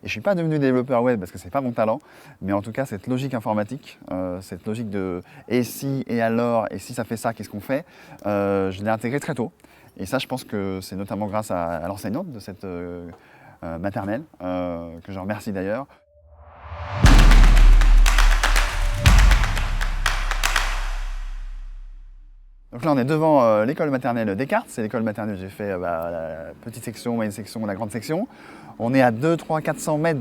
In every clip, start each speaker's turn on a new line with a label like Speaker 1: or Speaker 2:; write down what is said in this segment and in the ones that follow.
Speaker 1: je ne suis pas devenu développeur web parce que ce n'est pas mon talent, mais en tout cas cette logique informatique, cette logique de et si, et alors, et si ça fait ça, qu'est-ce qu'on fait, je l'ai intégré très tôt. Et ça, je pense que c'est notamment grâce à l'enseignante de cette maternelle, que je remercie d'ailleurs. Donc là, on est devant l'école maternelle Descartes. C'est l'école maternelle où j'ai fait la petite section, moyenne section, la grande section. On est à 200, 300, 400 mètres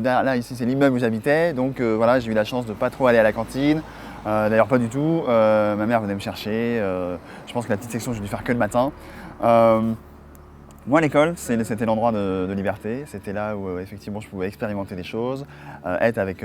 Speaker 1: là, ici, c'est l'immeuble où j'habitais. Donc voilà, j'ai eu la chance de ne pas trop aller à la cantine. D'ailleurs, pas du tout. Ma mère venait me chercher. Je pense que la petite section, j'ai dû faire que le matin. Moi, l'école, c'était l'endroit de liberté. C'était là où effectivement je pouvais expérimenter des choses, être avec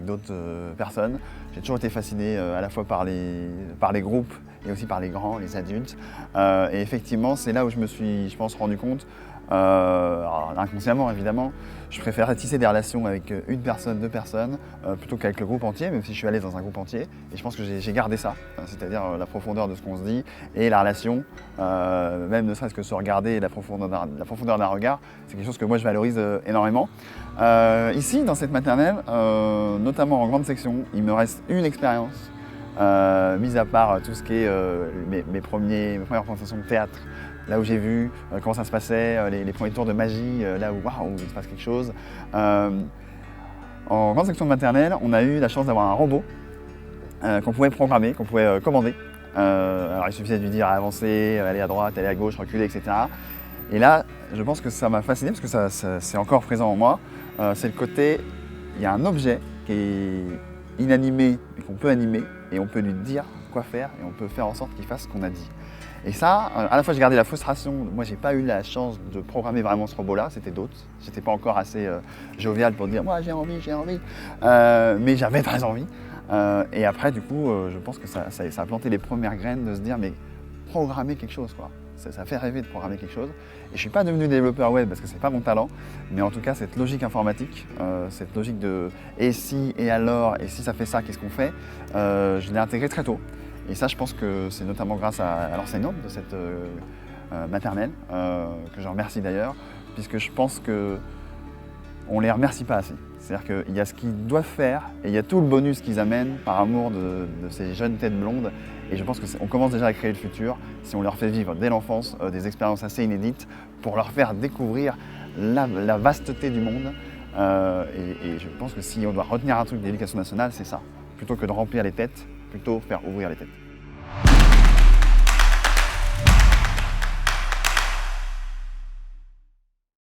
Speaker 1: d'autres personnes. J'ai toujours été fasciné à la fois par les groupes et aussi par les grands, les adultes. Et effectivement, c'est là où je me suis, je pense, rendu compte, alors, inconsciemment évidemment, je préférais tisser des relations avec une personne, deux personnes, plutôt qu'avec le groupe entier, même si je suis allé dans un groupe entier. Et je pense que j'ai gardé ça, c'est-à-dire la profondeur de ce qu'on se dit et la relation, même ne serait-ce que se regarder, la profondeur d'un regard, c'est quelque chose que moi je valorise énormément. Ici, dans cette maternelle, notamment en grande section, il me reste une expérience, mis à part tout ce qui est mes premières représentations de théâtre, là où j'ai vu comment ça se passait, les premiers tours de magie, là où waouh, il se passe quelque chose. En grande section de maternelle, on a eu la chance d'avoir un robot qu'on pouvait programmer, qu'on pouvait commander. Alors il suffisait de lui dire avancer, aller à droite, aller à gauche, reculer, etc. Et là, je pense que ça m'a fasciné parce que c'est encore présent en moi. C'est le côté, il y a un objet qui est inanimé, mais qu'on peut animer, et on peut lui dire quoi faire, et on peut faire en sorte qu'il fasse ce qu'on a dit. Et ça, à la fois j'ai gardé la frustration, moi j'ai pas eu la chance de programmer vraiment ce robot-là, c'était d'autres. J'étais pas encore assez jovial pour dire moi j'ai envie, mais j'avais très envie. Et après du coup, je pense que ça a planté les premières graines de se dire mais programmer quelque chose quoi. Ça fait rêver de programmer quelque chose. Et je ne suis pas devenu développeur web parce que ce n'est pas mon talent, mais en tout cas cette logique informatique, cette logique de et si, et alors, et si ça fait ça, qu'est-ce qu'on fait, je l'ai intégré très tôt. Et ça, je pense que c'est notamment grâce à l'enseignante de cette maternelle, que je remercie d'ailleurs, puisque je pense qu'on ne les remercie pas assez. C'est-à-dire qu'il y a ce qu'ils doivent faire et il y a tout le bonus qu'ils amènent par amour de ces jeunes têtes blondes. Et je pense qu'on commence déjà à créer le futur si on leur fait vivre dès l'enfance des expériences assez inédites pour leur faire découvrir la vasteté du monde. Et je pense que si on doit retenir un truc de l'éducation nationale, c'est ça. Plutôt que de remplir les têtes, plutôt faire ouvrir les têtes.